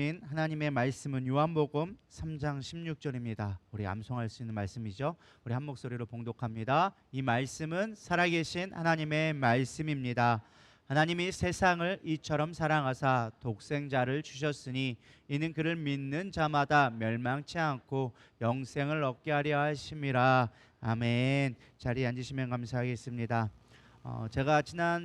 하나님의 말씀은 요한복음 3장 16절입니다. 우리 암송할 수 있는 말씀이죠. 우리 한 목소리로 봉독합니다. 이 말씀은 살아계신 하나님의 말씀입니다. 하나님이 세상을 이처럼 사랑하사 독생자를 주셨으니 이는 그를 믿는 자마다 멸망치 않고 영생을 얻게 하려 하심이라. 아멘. 자리에 앉으시면 감사하겠습니다. 제가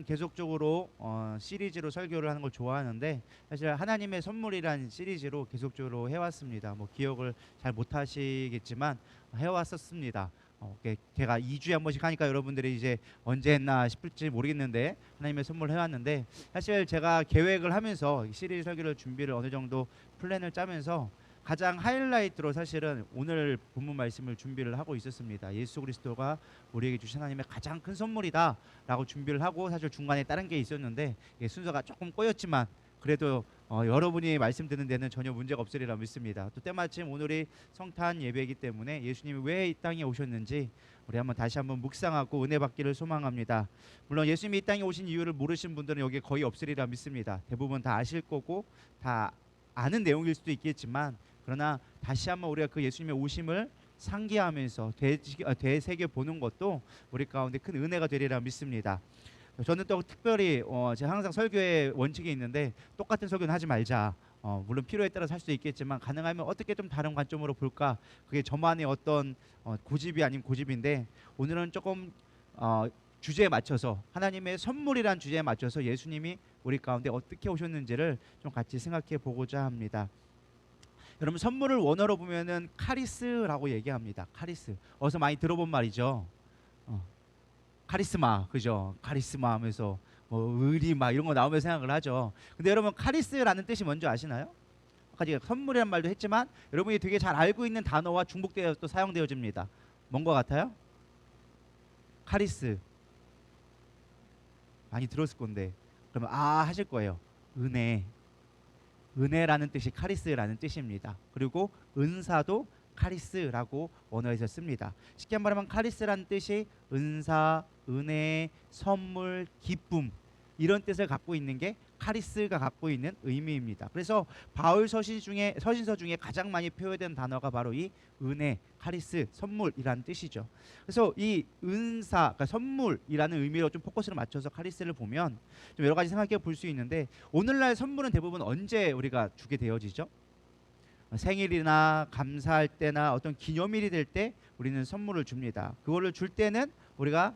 계속적으로 시리즈로 설교를 하는 걸 좋아하는데, 사실 하나님의 선물이라는 시리즈로 계속적으로 해왔습니다. 기억을 잘 못하시겠지만 해왔었습니다. 제가 2주에 한 번씩 하니까 여러분들이 이제 언제 했나 싶을지 모르겠는데 하나님의 선물 해왔는데, 사실 제가 계획을 하면서 시리즈 설교를 준비를 어느 정도 플랜을 짜면서 가장 하이라이트로 사실은 오늘 본문 말씀을 준비를 하고 있었습니다. 예수 그리스도가 우리에게 주신 하나님의 가장 큰 선물이다 라고 준비를 하고, 사실 중간에 다른 게 있었는데 순서가 조금 꼬였지만 그래도 여러분이 말씀 듣는 데는 전혀 문제가 없으리라 믿습니다. 또 때마침 오늘이 성탄 예배이기 때문에 예수님이 왜 이 땅에 오셨는지 우리 다시 한번 묵상하고 은혜 받기를 소망합니다. 물론 예수님이 이 땅에 오신 이유를 모르신 분들은 여기 거의 없으리라 믿습니다. 대부분 다 아실 거고 다 아는 내용일 수도 있겠지만, 그러나 다시 한번 우리가 그 예수님의 오심을 상기하면서 되새겨 보는 것도 우리 가운데 큰 은혜가 되리라 믿습니다. 저는 또 특별히 제가 항상 설교의 원칙이 있는데, 똑같은 설교는 하지 말자. 물론 필요에 따라서 할 수도 있겠지만 가능하면 어떻게 좀 다른 관점으로 볼까, 그게 저만의 어떤 고집이 아닌 고집인데, 오늘은 조금 주제에 맞춰서, 하나님의 선물이란 주제에 맞춰서 예수님이 우리 가운데 어떻게 오셨는지를 좀 같이 생각해 보고자 합니다. 여러분, 선물을 원어로 보면은 카리스라고 얘기합니다. 카리스. 어서 많이 들어본 말이죠. 카리스마, 그죠? 카리스마 하면서 의리 막 이런 거 나오면 생각을 하죠. 근데 여러분, 카리스라는 뜻이 뭔지 아시나요? 아까 제가 선물이란 말도 했지만 여러분이 되게 잘 알고 있는 단어와 중복되어 또 사용되어집니다. 뭔 것 같아요? 카리스. 많이 들었을 건데 그러면 하실 거예요. 은혜. 은혜라는 뜻이 카리스라는 뜻입니다. 그리고 은사도 카리스라고 원어에서 씁니다. 쉽게 말하면 카리스라는 뜻이 은사, 은혜, 선물, 기쁨, 이런 뜻을 갖고 있는 게 카리스가 갖고 있는 의미입니다. 그래서 바울 서신서 중에 가장 많이 표현된 단어가 바로 이 은혜, 카리스, 선물이라는 뜻이죠. 그래서 이 은사, 그러니까 선물이라는 의미로 좀 포커스를 맞춰서 카리스를 보면 좀 여러 가지 생각해 볼 수 있는데, 오늘날 선물은 대부분 언제 우리가 주게 되어지죠? 생일이나 감사할 때나 어떤 기념일이 될 때 우리는 선물을 줍니다. 그거를 줄 때는 우리가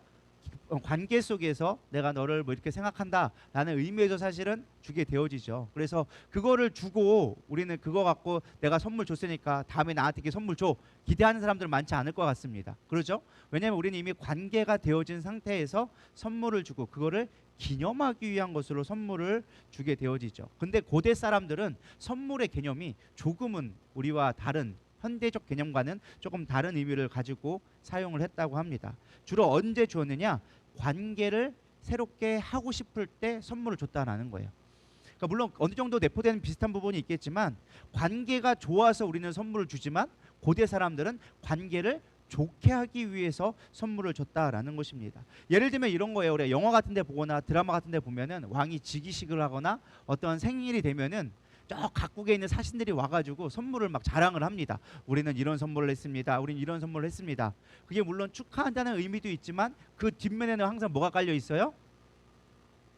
관계 속에서 내가 너를 이렇게 생각한다 라는 의미에서 사실은 주게 되어지죠. 그래서 그거를 주고 우리는 그거 갖고 내가 선물 줬으니까 다음에 나한테 이렇게 선물 줘, 기대하는 사람들은 많지 않을 것 같습니다. 그렇죠? 왜냐하면 우리는 이미 관계가 되어진 상태에서 선물을 주고 그거를 기념하기 위한 것으로 선물을 주게 되어지죠. 근데 고대 사람들은 선물의 개념이 조금은 우리와 다른 현대적 개념과는 조금 다른 의미를 가지고 사용을 했다고 합니다. 주로 언제 주었느냐? 관계를 새롭게 하고 싶을 때 선물을 줬다라는 거예요. 그러니까 물론 어느 정도 내포되는 비슷한 부분이 있겠지만, 관계가 좋아서 우리는 선물을 주지만 고대 사람들은 관계를 좋게 하기 위해서 선물을 줬다라는 것입니다. 예를 들면 이런 거예요. 우리가 영화 같은 데 보거나 드라마 같은 데 보면은 왕이 즉위식을 하거나 어떤 생일이 되면은 저 각국에 있는 사신들이 와가지고 선물을 막 자랑을 합니다. 우리는 이런 선물을 했습니다. 우리는 이런 선물을 했습니다. 그게 물론 축하한다는 의미도 있지만 그 뒷면에는 항상 뭐가 깔려 있어요?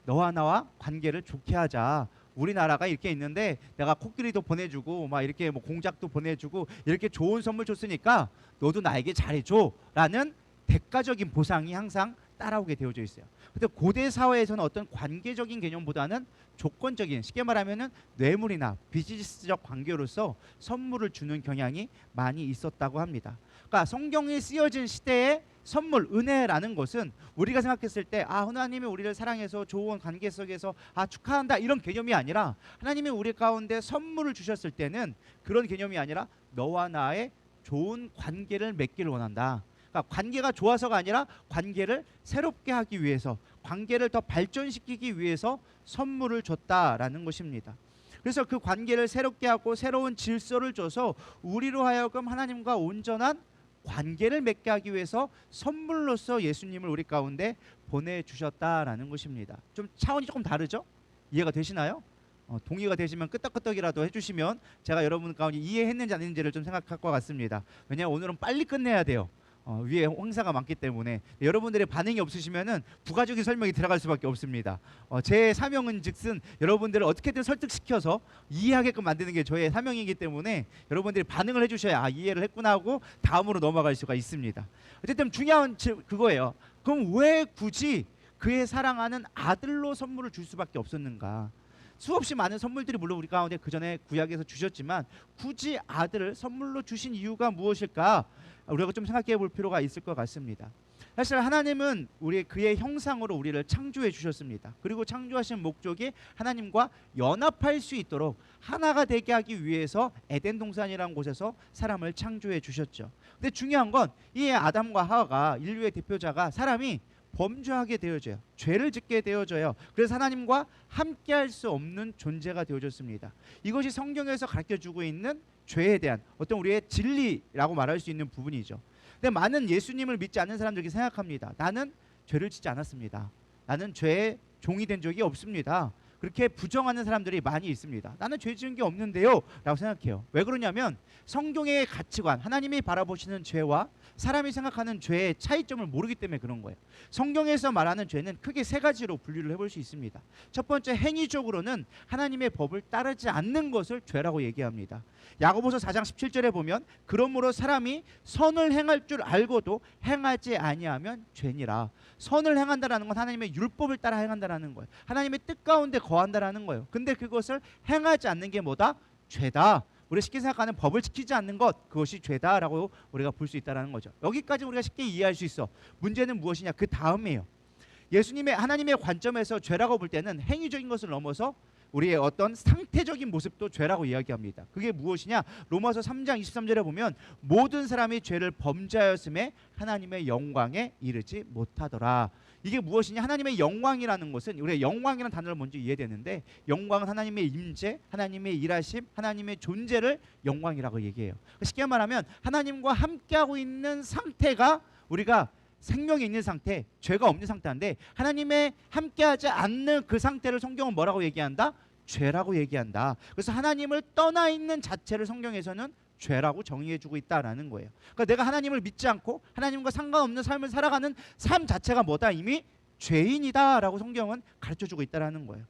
너와 나와 관계를 좋게 하자. 우리나라가 이렇게 있는데 내가 코끼리도 보내주고 막 이렇게 공작도 보내주고 이렇게 좋은 선물 줬으니까 너도 나에게 잘해줘 라는 대가적인 보상이 항상 따라오게 되어져 있어요. 근데 고대 사회에서는 어떤 관계적인 개념보다는 조건적인, 쉽게 말하면은 뇌물이나 비즈니스적 관계로서 선물을 주는 경향이 많이 있었다고 합니다. 그러니까 성경이 쓰여진 시대에 선물, 은혜라는 것은 우리가 생각했을 때 하나님이 우리를 사랑해서 좋은 관계 속에서 축하한다 이런 개념이 아니라, 하나님이 우리 가운데 선물을 주셨을 때는 그런 개념이 아니라 너와 나의 좋은 관계를 맺기를 원한다. 그러니까 관계가 좋아서가 아니라 관계를 새롭게 하기 위해서, 관계를 더 발전시키기 위해서 선물을 줬다라는 것입니다. 그래서 그 관계를 새롭게 하고 새로운 질서를 줘서 우리로 하여금 하나님과 온전한 관계를 맺게 하기 위해서 선물로서 예수님을 우리 가운데 보내주셨다라는 것입니다. 좀 차원이 조금 다르죠? 이해가 되시나요? 동의가 되시면 끄떡끄떡이라도 해주시면 제가 여러분 가운데 이해했는지 안 했는지를 좀 생각할 것 같습니다. 왜냐하면 오늘은 빨리 끝내야 돼요. 위에 행사가 많기 때문에 여러분들의 반응이 없으시면은 부가적인 설명이 들어갈 수밖에 없습니다. 제 사명은 즉슨 여러분들을 어떻게든 설득시켜서 이해하게끔 만드는 게 저의 사명이기 때문에 여러분들이 반응을 해주셔야 이해를 했구나 하고 다음으로 넘어갈 수가 있습니다. 어쨌든 중요한 그거예요. 그럼 왜 굳이 그의 사랑하는 아들로 선물을 줄 수밖에 없었는가? 수없이 많은 선물들이 물론 우리 가운데 그 전에 구약에서 주셨지만 굳이 아들을 선물로 주신 이유가 무엇일까? 우리가 좀 생각해 볼 필요가 있을 것 같습니다. 사실 하나님은 그의 형상으로 우리를 창조해 주셨습니다. 그리고 창조하신 목적이 하나님과 연합할 수 있도록 하나가 되게 하기 위해서 에덴 동산이라는 곳에서 사람을 창조해 주셨죠. 근데 중요한 건 이 아담과 하와가 인류의 대표자가 사람이 범죄하게 되어져요. 죄를 짓게 되어져요. 그래서 하나님과 함께할 수 없는 존재가 되어졌습니다. 이것이 성경에서 가르쳐주고 있는 죄에 대한 어떤 우리의 진리라고 말할 수 있는 부분이죠. 근데 많은 예수님을 믿지 않는 사람들이 생각합니다. 나는 죄를 짓지 않았습니다. 나는 죄의 종이 된 적이 없습니다. 그렇게 부정하는 사람들이 많이 있습니다. 나는 죄 지은 게 없는데요 라고 생각해요. 왜 그러냐면 성경의 가치관, 하나님이 바라보시는 죄와 사람이 생각하는 죄의 차이점을 모르기 때문에 그런 거예요. 성경에서 말하는 죄는 크게 세 가지로 분류를 해볼 수 있습니다. 첫 번째, 행위적으로는 하나님의 법을 따르지 않는 것을 죄라고 얘기합니다. 야고보서 4장 17절에 보면 그러므로 사람이 선을 행할 줄 알고도 행하지 아니하면 죄니라. 선을 행한다라는 건 하나님의 율법을 따라 행한다라는 거예요. 하나님의 뜻 가운데 거한다라는 거예요. 근데 그것을 행하지 않는 게 뭐다? 죄다. 우리가 쉽게 생각하는 법을 지키지 않는 것, 그것이 죄다라고 우리가 볼 수 있다는 거죠. 여기까지 우리가 쉽게 이해할 수 있어. 문제는 무엇이냐? 그 다음이에요. 하나님의 관점에서 죄라고 볼 때는 행위적인 것을 넘어서 우리의 어떤 상태적인 모습도 죄라고 이야기합니다. 그게 무엇이냐? 로마서 3장 23절에 보면 모든 사람이 죄를 범죄하였음에 하나님의 영광에 이르지 못하더라. 이게 무엇이냐? 하나님의 영광이라는 것은 우리가 영광이라는 단어를 먼저 이해되는데 영광은 하나님의 임재, 하나님의 일하심, 하나님의 존재를 영광이라고 얘기해요. 쉽게 말하면 하나님과 함께하고 있는 상태가 우리가 생명이 있는 상태, 죄가 없는 상태인데 하나님의 함께하지 않는 그 상태를 성경은 뭐라고 얘기한다? 죄라고 얘기한다. 그래서 하나님을 떠나 있는 자체를 성경에서는 죄라고 정의해주고 있다라는 거예요. 그러니까 내가 하나님을 믿지 않고 하나님과 상관없는 삶을 살아가는 삶 자체가 뭐다? 이미 죄인이다라고 성경은 가르쳐주고 있다라는 거예요.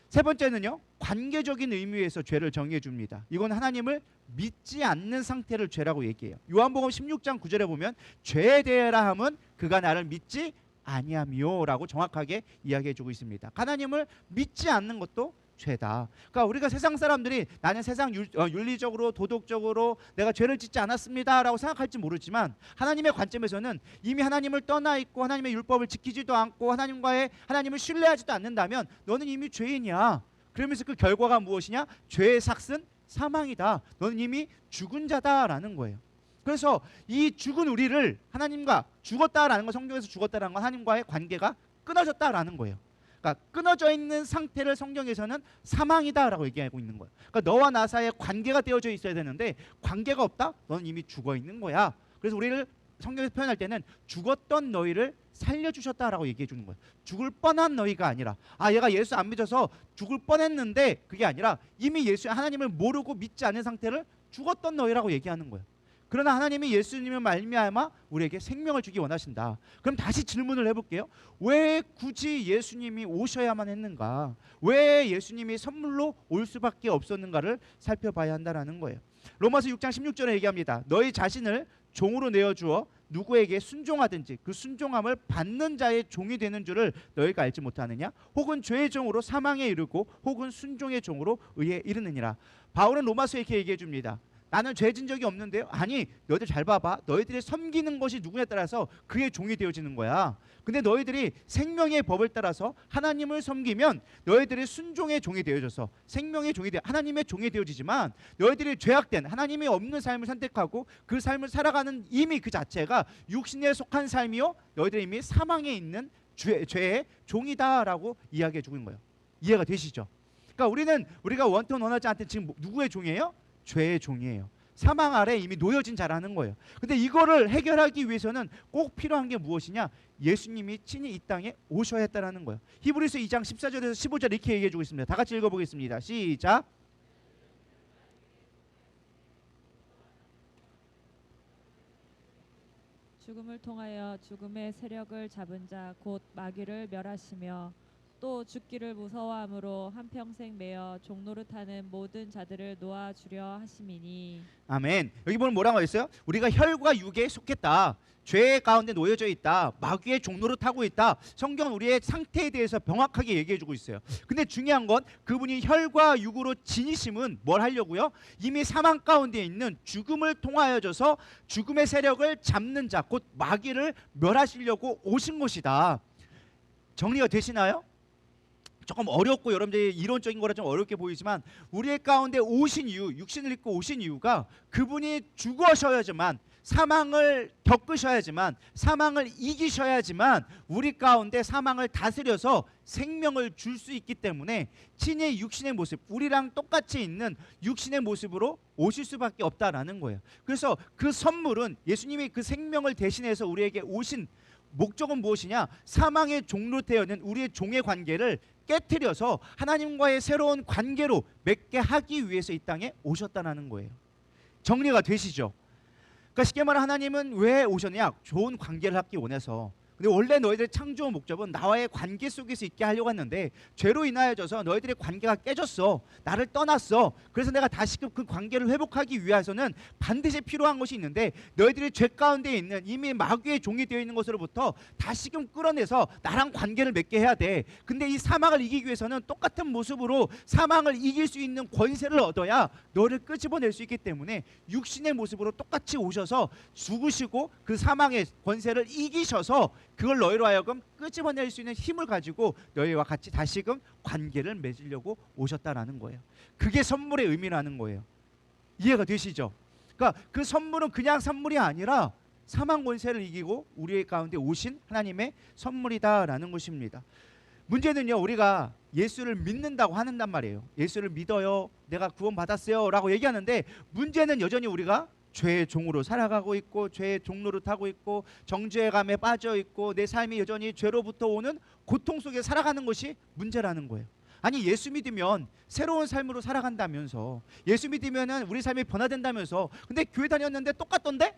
세 번째는요, 관계적인 의미에서 죄를 정의해 줍니다. 이건 하나님을 믿지 않는 상태를 죄라고 얘기해요. 요한복음 16장 9절에 보면 죄에 대하라 함은 그가 나를 믿지 아니하미요라고 정확하게 이야기해 주고 있습니다. 하나님을 믿지 않는 것도 죄다. 그러니까 우리가 세상 사람들이 나는 세상 윤리적으로 도덕적으로 내가 죄를 짓지 않았습니다라고 생각할지 모르지만 하나님의 관점에서는 이미 하나님을 떠나 있고 하나님의 율법을 지키지도 않고 하나님을 신뢰하지도 않는다면 너는 이미 죄인이야. 그러면서 그 결과가 무엇이냐? 죄의 삭은 사망이다. 너는 이미 죽은 자다라는 거예요. 그래서 이 죽은 우리를 하나님과 죽었다라는 건, 성경에서 죽었다라는 건 하나님과의 관계가 끊어졌다라는 거예요. 그러니까 끊어져 있는 상태를 성경에서는 사망이다라고 얘기하고 있는 거예요. 그러니까 너와 나 사이에 관계가 되어져 있어야 되는데 관계가 없다? 너는 이미 죽어 있는 거야. 그래서 우리를 성경에서 표현할 때는 죽었던 너희를 살려주셨다라고 얘기해 주는 거예요. 죽을 뻔한 너희가 아니라 얘가 예수 안 믿어서 죽을 뻔했는데 그게 아니라 이미 하나님을 모르고 믿지 않은 상태를 죽었던 너희라고 얘기하는 거예요. 그러나 하나님이 예수님을 말미암아 우리에게 생명을 주기 원하신다. 그럼 다시 질문을 해볼게요. 왜 굳이 예수님이 오셔야만 했는가? 왜 예수님이 선물로 올 수밖에 없었는가를 살펴봐야 한다는 거예요. 로마서 6장 16절에 얘기합니다. 너희 자신을 종으로 내어주어 누구에게 순종하든지 그 순종함을 받는 자의 종이 되는 줄을 너희가 알지 못하느냐? 혹은 죄의 종으로 사망에 이르고 혹은 순종의 종으로 의에 이르느니라. 바울은 로마서에 이렇게 얘기해 줍니다. 나는 죄 진 적이 없는데요. 아니, 너희들 잘 봐봐. 너희들이 섬기는 것이 누구냐에 따라서 그의 종이 되어지는 거야. 근데 너희들이 생명의 법을 따라서 하나님을 섬기면 너희들이 순종의 종이 되어져서 생명의 종이 되어 하나님의 종이 되어지지만 너희들이 죄악된 하나님이 없는 삶을 선택하고 그 삶을 살아가는 이미 그 자체가 육신에 속한 삶이요, 너희들이 이미 사망에 있는 죄의 종이다라고 이야기해 주고 있는 거예요. 이해가 되시죠? 그러니까 우리가 원통 원하지 않든 지금 누구의 종이에요? 죄의 종이에요. 사망 아래 이미 놓여진 자라는 거예요. 근데 이거를 해결하기 위해서는 꼭 필요한 게 무엇이냐? 예수님이 친히 이 땅에 오셔야 했다라는 거예요. 히브리서 2장 14절에서 15절 이렇게 얘기해 주고 있습니다. 다 같이 읽어보겠습니다. 시작. 죽음을 통하여 죽음의 세력을 잡은 자 곧 마귀를 멸하시며 또 죽기를 무서워함으로 한평생 매어 종노릇하는 모든 자들을 놓아주려 하심이니. 아멘. 여기 보면 뭐라고 했어요? 우리가 혈과 육에 속했다. 죄 가운데 놓여져 있다. 마귀의 종로를 타고 있다. 성경은 우리의 상태에 대해서 명확하게 얘기해주고 있어요. 근데 중요한 건 그분이 혈과 육으로 지니심은 뭘 하려고요? 이미 사망 가운데 있는 죽음을 통하여져서 죽음의 세력을 잡는 자, 곧 마귀를 멸하시려고 오신 것이다. 정리가 되시나요? 조금 어렵고 여러분들이 이론적인 거라 좀 어렵게 보이지만 우리의 가운데 오신 이유, 육신을 입고 오신 이유가 그분이 죽으셔야지만, 사망을 겪으셔야지만, 사망을 이기셔야지만 우리 가운데 사망을 다스려서 생명을 줄 수 있기 때문에 친히 육신의 모습, 우리랑 똑같이 있는 육신의 모습으로 오실 수밖에 없다라는 거예요. 그래서 그 선물은, 예수님이 그 생명을 대신해서 우리에게 오신 목적은 무엇이냐? 사망의 종로 되어는 우리의 종의 관계를 깨트려서 하나님과의 새로운 관계로 맺게 하기 위해서 이 땅에 오셨다는 거예요. 정리가 되시죠? 그러니까 쉽게 말해 하나님은 왜 오셨냐? 좋은 관계를 갖기 원해서. 근데 원래 너희들의 창조 목적은 나와의 관계 속에서 있게 하려고 했는데 죄로 인하여져서 너희들의 관계가 깨졌어. 나를 떠났어. 그래서 내가 다시금 그 관계를 회복하기 위해서는 반드시 필요한 것이 있는데, 너희들이 죄 가운데 있는 이미 마귀의 종이 되어 있는 것으로부터 다시금 끌어내서 나랑 관계를 맺게 해야 돼. 근데 이 사망을 이기기 위해서는 똑같은 모습으로 사망을 이길 수 있는 권세를 얻어야 너를 끄집어낼 수 있기 때문에 육신의 모습으로 똑같이 오셔서 죽으시고 그 사망의 권세를 이기셔서 그걸 너희로 하여금 끄집어낼 수 있는 힘을 가지고 너희와 같이 다시금 관계를 맺으려고 오셨다라는 거예요. 그게 선물의 의미라는 거예요. 이해가 되시죠? 그러니까 그 선물은 그냥 선물이 아니라 사망 권세를 이기고 우리 가운데 오신 하나님의 선물이다라는 것입니다. 문제는요, 우리가 예수를 믿는다고 하는단 말이에요. 예수를 믿어요, 내가 구원받았어요 라고 얘기하는데, 문제는 여전히 우리가 죄의 종으로 살아가고 있고 죄의 종로를 타고 있고 정죄감에 빠져 있고 내 삶이 여전히 죄로부터 오는 고통 속에 살아가는 것이 문제라는 거예요. 아니, 예수 믿으면 새로운 삶으로 살아간다면서, 예수 믿으면 우리 삶이 변화된다면서, 근데 교회 다녔는데 똑같던데?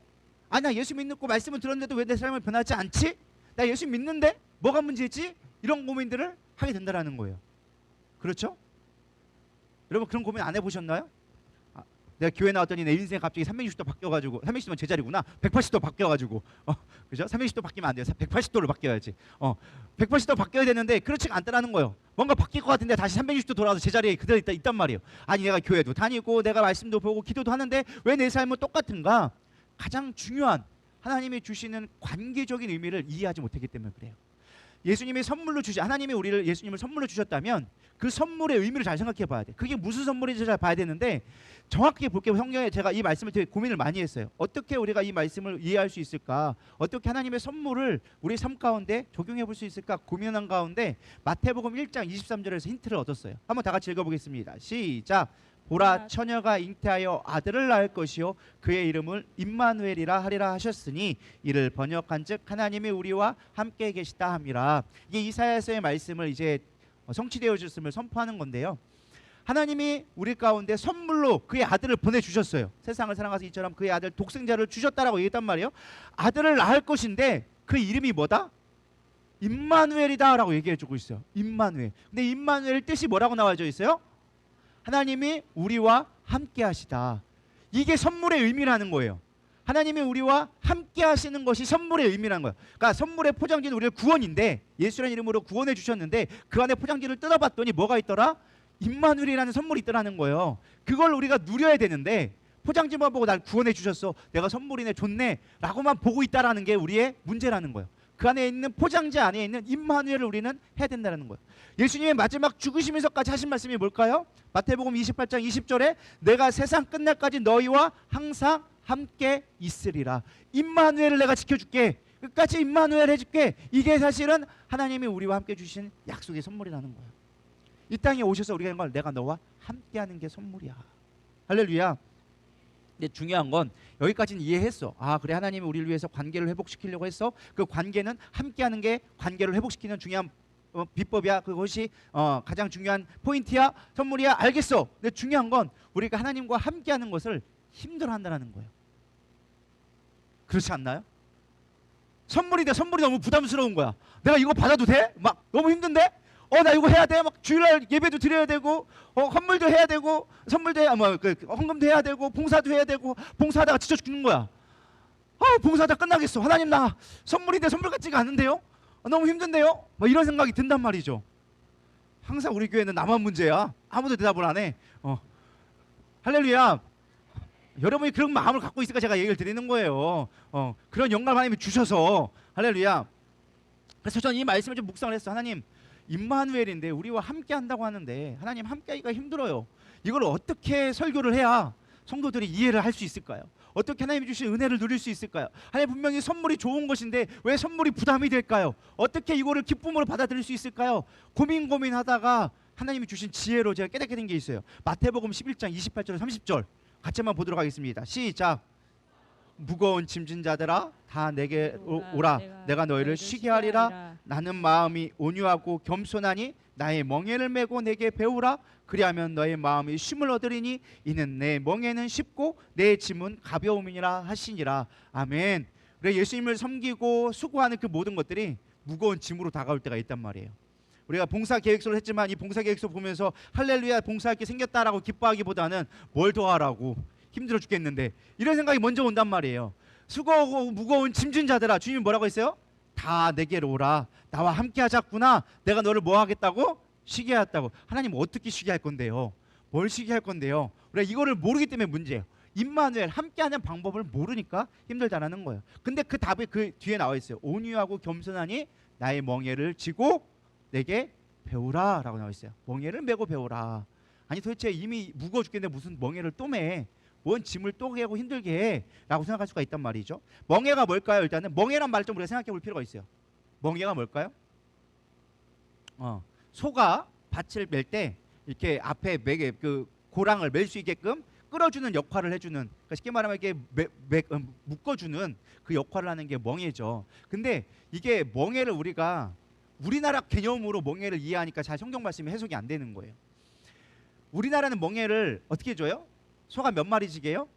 아니, 나 예수 믿고 말씀을 들었는데도 왜 내 삶이 변하지 않지? 나 예수 믿는데 뭐가 문제지? 이런 고민들을 하게 된다는 거예요. 그렇죠? 여러분 그런 고민 안 해보셨나요? 내가 교회 나왔더니 내 인생 갑자기 360도 바뀌어가지고, 360도면 제자리구나. 180도 바뀌어가지고, 그죠? 360도 바뀌면 안 돼요. 180도로 바뀌어야지. 180도 바뀌어야 되는데 그렇지가 않다라는 거예요. 뭔가 바뀔 것 같은데 다시 360도 돌아와서 제자리에 그대로 있단 말이에요. 아니, 내가 교회도 다니고 내가 말씀도 보고 기도도 하는데 왜 내 삶은 똑같은가? 가장 중요한 하나님이 주시는 관계적인 의미를 이해하지 못했기 때문에 그래요. 예수님이 선물로 하나님이 우리를 예수님을 선물로 주셨다면 그 선물의 의미를 잘 생각해 봐야 돼. 그게 무슨 선물인지 잘 봐야 되는데, 정확하게 볼게요. 성경에 제가 이 말씀을 되게 고민을 많이 했어요. 어떻게 우리가 이 말씀을 이해할 수 있을까? 어떻게 하나님의 선물을 우리 삶 가운데 적용해 볼 수 있을까? 고민한 가운데 마태복음 1장 23절에서 힌트를 얻었어요. 한번 다 같이 읽어보겠습니다. 시작. 보라, 처녀가 잉태하여 아들을 낳을 것이요 그의 이름을 임마누엘이라 하리라 하셨으니 이를 번역한즉 하나님이 우리와 함께 계시다 함이라. 이게 이사야서의 말씀을 이제 성취되어졌음을 선포하는 건데요. 하나님이 우리 가운데 선물로 그의 아들을 보내주셨어요. 세상을 사랑하사 이처럼 그의 아들 독생자를 주셨다라고 얘기했단 말이에요. 아들을 낳을 것인데 그 이름이 뭐다? 임마누엘이다 라고 얘기해주고 있어요. 임마누엘. 근데 임마누엘 뜻이 뭐라고 나와져 있어요? 하나님이 우리와 함께 하시다. 이게 선물의 의미라는 거예요. 하나님이 우리와 함께 하시는 것이 선물의 의미라는 거예요. 그러니까 선물의 포장지는 우리의 구원인데, 예수라는 이름으로 구원해 주셨는데 그 안에 포장지를 뜯어봤더니 뭐가 있더라? 임마누엘이라는 선물이 있더라는 거예요. 그걸 우리가 누려야 되는데 포장지만 보고 날 구원해 주셨어, 내가 선물이네, 좋네 라고만 보고 있다라는 게 우리의 문제라는 거예요. 그 안에 있는 포장지 안에 있는 임마누엘을 우리는 해야 된다는 거예요. 예수님의 마지막 죽으시면서까지 하신 말씀이 뭘까요? 마태복음 28장 20절에 내가 세상 끝날까지 너희와 항상 함께 있으리라. 임마누엘을 내가 지켜줄게, 끝까지 임마누엘 해줄게. 이게 사실은 하나님이 우리와 함께 주신 약속의 선물이라는 거예요. 이 땅에 오셔서 우리가 한 걸, 내가 너와 함께하는 게 선물이야. 할렐루야. 근데 중요한 건 여기까지는 이해했어. 아 그래, 하나님이 우리를 위해서 관계를 회복시키려고 했어. 그 관계는 함께하는 게 관계를 회복시키는 중요한 비법이야. 그것이 가장 중요한 포인트야. 선물이야. 알겠어. 근데 중요한 건 우리가 하나님과 함께하는 것을 힘들어한다는 거예요. 그렇지 않나요? 선물인데 선물이 너무 부담스러운 거야. 내가 이거 받아도 돼? 막 너무 힘든데? 나 이거 해야 돼. 막 주일날 예배도 드려야 되고, 헌물도 해야 되고, 선물도 해야, 헌금도 해야 되고, 봉사도 해야 되고, 봉사하다가 지쳐 죽는 거야. 봉사하다 끝나겠어. 하나님 나 선물인데 선물 같지가 않은데요? 너무 힘든데요? 이런 생각이 든단 말이죠. 항상 우리 교회는 나만 문제야. 아무도 대답을 안 해. 할렐루야. 여러분이 그런 마음을 갖고 있으니까 제가 얘기를 드리는 거예요. 그런 영감 하나님이 주셔서 할렐루야. 그래서 저는 이 말씀을 좀 묵상을 했어. 하나님, 임마누엘인데 우리와 함께 한다고 하는데 하나님 함께하기가 힘들어요. 이걸 어떻게 설교를 해야 성도들이 이해를 할 수 있을까요? 어떻게 하나님이 주신 은혜를 누릴 수 있을까요? 하나님 분명히 선물이 좋은 것인데 왜 선물이 부담이 될까요? 어떻게 이거를 기쁨으로 받아들일 수 있을까요? 고민하다가 하나님이 주신 지혜로 제가 깨닫게 된 게 있어요. 마태복음 11장 28절 30절 같이 한번 보도록 하겠습니다. 시작. 무거운 짐진 자들아 다 내게 오라. 내가 너희를 쉬게 하리라. 나는 마음이 온유하고 겸손하니 나의 멍에를 메고 내게 배우라. 그리하면 너의 마음이 쉼을 얻으리니 이는 내 멍에는 쉽고 내 짐은 가벼움이니라 하시니라. 아멘. 그래, 예수님을 섬기고 수고하는 그 모든 것들이 무거운 짐으로 다가올 때가 있단 말이에요. 우리가 봉사 계획서를 했지만 이 봉사 계획서 보면서 할렐루야 봉사할 게 생겼다라고 기뻐하기보다는 뭘 더 하라고, 힘들어 죽겠는데, 이런 생각이 먼저 온단 말이에요. 수고하고 무거운 짐진 자들아, 주님이 뭐라고 했어요? 다 내게로 오라. 나와 함께 하자꾸나. 내가 너를 뭐 하겠다고? 쉬게 하겠다고. 하나님 어떻게 쉬게 할 건데요? 뭘 쉬게 할 건데요? 우리가 이거를 모르기 때문에 문제예요. 임마누엘, 함께하는 방법을 모르니까 힘들다라는 거예요. 근데 그 답이 그 뒤에 나와 있어요. 온유하고 겸손하니 나의 멍에를 지고 내게 배우라 라고 나와 있어요. 멍에를 메고 배우라. 아니 도대체 이미 무거워 죽겠는데 무슨 멍에를 또 매? 뭔 짐을 또 개고 힘들게 해? 라고 생각할 수가 있단 말이죠. 멍에가 뭘까요? 일단은 멍에란 말을 좀 우리가 생각해 볼 필요가 있어요. 멍에가 뭘까요? 소가 밭을 멜 때 이렇게 앞에 매게 그 고랑을 멜 수 있게끔 끌어주는 역할을 해주는, 그러니까 쉽게 말하면 이게 묶어주는 그 역할을 하는 게 멍에죠. 근데 이게 멍에를 우리가 우리나라 개념으로 멍에를 이해하니까 잘 성경 말씀이 해석이 안 되는 거예요. 우리나라는 멍에를 어떻게 줘요? 소가 몇 마리 지게요?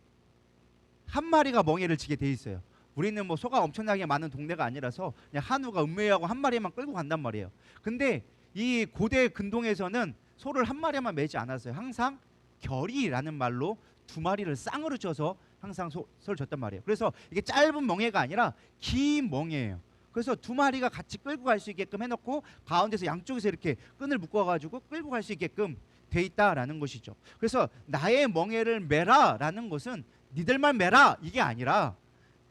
한 마리가 멍에를 지게 돼 있어요. 우리는 뭐 소가 엄청나게 많은 동네가 아니라서 그냥 한우가 음매하고 한 마리만 끌고 간단 말이에요. 근데 이 고대 근동에서는 소를 한 마리만 매지 않았어요. 항상 결이라는 말로 두 마리를 쌍으로 쪄서 항상 소를 줬단 말이에요. 그래서 이게 짧은 멍에가 아니라 긴 멍에예요. 그래서 두 마리가 같이 끌고 갈 수 있게끔 해놓고 가운데서 양쪽에서 이렇게 끈을 묶어가지고 끌고 갈 수 있게끔 돼 있다라는 것이죠. 그래서 나의 멍에를 메라라는 것은 니들만 메라 이게 아니라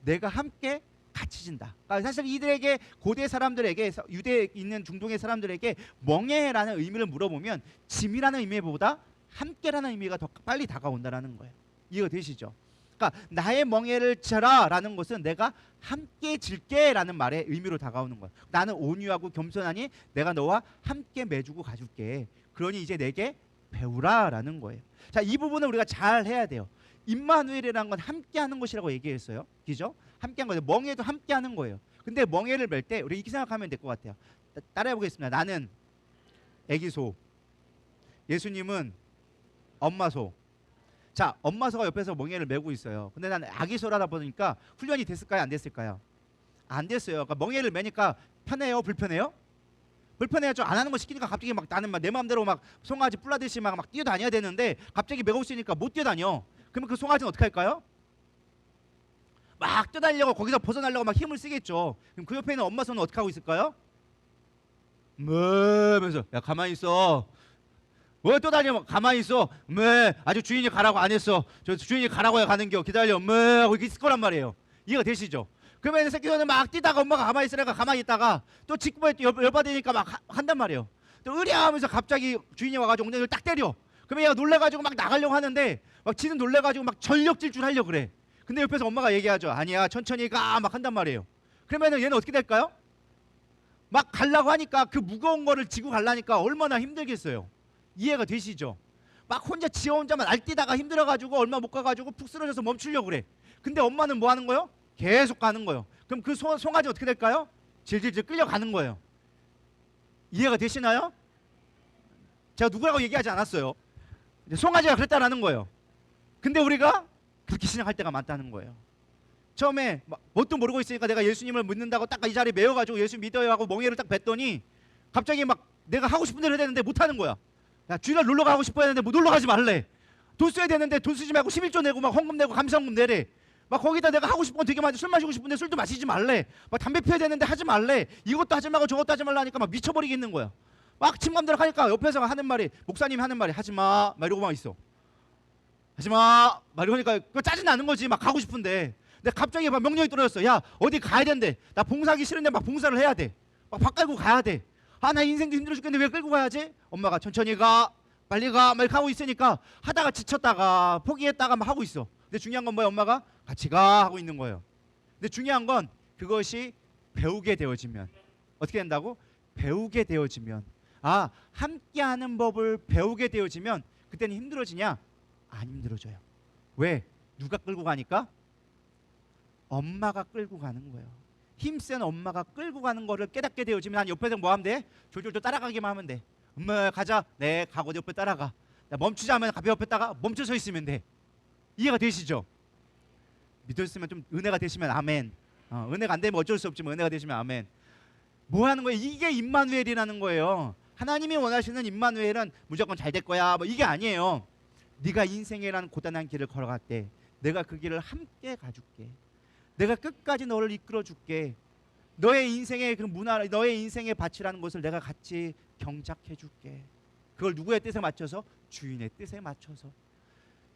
내가 함께 같이 진다. 그러니까 사실 이들에게, 고대 사람들에게, 유대에 있는 중동의 사람들에게 멍에라는 의미를 물어보면 짐이라는 의미보다 함께라는 의미가 더 빨리 다가온다라는 거예요. 이해가 되시죠? 그러니까 나의 멍에를 져라라는 것은 내가 함께 질게라는 말의 의미로 다가오는 거예요. 나는 온유하고 겸손하니 내가 너와 함께 매주고 가줄게. 그러니 이제 내게 배우라라는 거예요. 자, 이 부분을 우리가 잘 해야 돼요. 임마누엘이라는 건 함께하는 것이라고 얘기했어요. 그죠? 함께한 거예요. 멍에도 함께하는 거예요. 근데 멍에를 멜 때 우리 이렇게 생각하면 될 것 같아요. 따라해 보겠습니다. 나는 애기 소, 예수님은 엄마 소. 자, 엄마 소가 옆에서 멍에를 메고 있어요. 근데 나는 아기 소라다 보니까 훈련이 됐을까요? 안 됐을까요? 안 됐어요. 그러니까 멍에를 메니까 편해요? 불편해요? 불편해요. 좀 안 하는 거 시키니까 갑자기 막 나는 막 내 마음대로 막 송아지 뿔라듯이 막 뛰어다녀야 되는데 갑자기 메고 있으니까 못 뛰어다녀. 그러면 그 송아지는 어떻게 할까요? 막 뛰어다니려고, 거기서 벗어나려고 막 힘을 쓰겠죠. 그럼 그 옆에 있는 엄마 소는 어떻게 하고 있을까요? 하면서 야 가만히 있어. 왜 뛰어다니면 가만히 있어. 아주 주인이 가라고 안 했어. 저 주인이 가라고야 가는겨. 기다려. 하고 이렇게 있을 거란 말이에요. 이해가 되시죠? 그러면 새끼들은 막 뛰다가 엄마가 가만히 있으니까 가만히 있다가 또 직구에 열받으니까 막 한단 말이에요. 또 으랴하면서 갑자기 주인이 와가지고 엉덩이를 딱 때려. 그러면 얘가 놀래가지고 막 나가려고 하는데 막 지는 놀래가지고 막 전력 질주하려고 그래. 근데 옆에서 엄마가 얘기하죠. 아니야 천천히 가 막 한단 말이에요. 그러면은 얘는 어떻게 될까요? 막 가려고 하니까 그 무거운 거를 지고 가려니까 얼마나 힘들겠어요. 이해가 되시죠? 막 혼자 지 혼자만 날뛰다가 힘들어가지고 얼마 못 가가지고 푹 쓰러져서 멈추려고 그래. 근데 엄마는 뭐 하는 거예요? 계속 가는 거예요. 그럼 그 송아지 어떻게 될까요? 질질질 끌려가는 거예요. 이해가 되시나요? 제가 누구라고 얘기하지 않았어요. 송아지가 그랬다라는 거예요. 근데 우리가 그렇게 신앙할 때가 많다는 거예요. 처음에 뭣도 모르고 있으니까 내가 예수님을 믿는다고 딱 이 자리에 매여가지고 예수 믿어요 하고 멍에를 딱 뱉더니 갑자기 막 내가 하고 싶은 대로 해야 되는데 못하는 거야. 야, 주일날 놀러 가고 싶어야 되는데 뭐 놀러 가지 말래. 돈 써야 되는데 돈 쓰지 말고 11조 내고 막 헌금 내고 감사헌금 내래. 막 거기다 내가 하고 싶은 건 되게 많이 술 마시고 싶은데 술도 마시지 말래. 막 담배 피워야 되는데 하지 말래. 이것도 하지 말고 저것도 하지 말라니까 막 미쳐버리겠는 거야. 막 침감대로 하니까 옆에서 하는 말이 목사님이 하는 말이 하지 마. 막 이러고 막 있어. 하지 마. 막 이러니까 그거 짜증 나는 거지. 막 가고 싶은데. 근데 갑자기 막 명령이 떨어졌어. 야 어디 가야 된대. 나 봉사하기 싫은데 막 봉사를 해야 돼. 막 밥 깔고 가야 돼. 아 나 인생도 힘들어 죽겠는데 왜 끌고 가야지? 엄마가 천천히 가. 빨리 가. 막 이렇게 하고 있으니까 하다가 지쳤다가 포기했다가 막 하고 있어. 근데 중요한 건 뭐야? 엄마가 같이 가 하고 있는 거예요. 근데 중요한 건 그것이 배우게 되어지면 어떻게 된다고? 배우게 되어지면 아 함께하는 법을 배우게 되어지면 그때는 힘들어지냐? 안 힘들어져요. 왜? 누가 끌고 가니까? 엄마가 끌고 가는 거예요. 힘센 엄마가 끌고 가는 거를 깨닫게 되어지면 난 옆에서 뭐 하면 돼? 졸졸졸 따라가기만 하면 돼. 엄마 가자. 네 가고 옆에 따라가. 나 멈추자 하면 가비 옆에다가 멈춰 서 있으면 돼. 이해가 되시죠? 믿었으면 좀 은혜가 되시면 아멘. 은혜가 안 되면 어쩔 수 없지만 은혜가 되시면 아멘. 뭐 하는 거예요? 이게 임마누엘이라는 거예요. 하나님이 원하시는 임마누엘은 무조건 잘 될 거야 뭐 이게 아니에요. 네가 인생이라는 고단한 길을 걸어갈 때 내가 그 길을 함께 가줄게. 내가 끝까지 너를 이끌어줄게. 너의 인생의 그 문화, 너의 인생의 밭이라는 것을 내가 같이 경작해줄게. 그걸 누구의 뜻에 맞춰서? 주인의 뜻에 맞춰서.